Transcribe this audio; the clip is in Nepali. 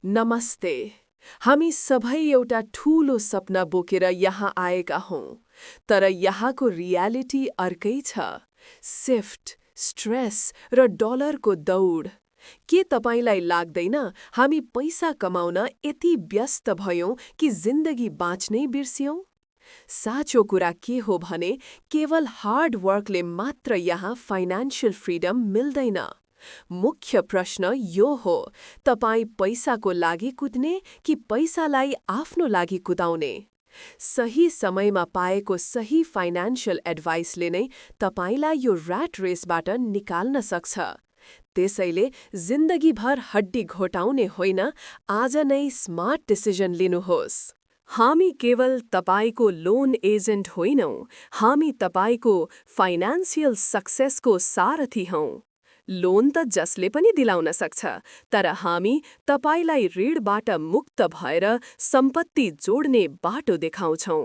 नमस्ते। हामी सबै एउटा ठूलो सपना बोकेर यहाँ आएका हौं, तर यहाँको रियालिटी अर्कै छ। शिफ्ट, स्ट्रेस र डलरको दौड। के तपाईलाई लाग्दैन हामी पैसा कमाउन यति व्यस्त भयौं कि जिन्दगी बाँच्नै बिर्स्यौं? साँचो कुरा के हो भने केवल हार्ड वर्कले मात्र यहाँ फाइनान्शियल फ्रिडम मिल्दैन। मुख्य प्रश्न यो हो, तपाईँ पैसाको लागि कुद्ने कि पैसालाई आफ्नो लागि कुदाउने? सही समयमा पाएको सही फाइनान्शियल एडभाइसले नै तपाईलाई यो ऱ्याट रेसबाट निकाल्न सक्छ। त्यसैले जिन्दगीभर हड्डी घोटाउने होइन, आज नै स्मार्ट डिसिजन लिनुहोस्। हामी केवल तपाईको लोन एजेन्ट होइनौं, हामी तपाईको फाइनान्शियल सक्सेसको सारथी हौं। लोन त जसले पनि दिलाउन सक्छ, तर हामी तपाईलाई ऋणबाट मुक्त भएर सम्पत्ति जोड्ने बाटो देखाउँछौं।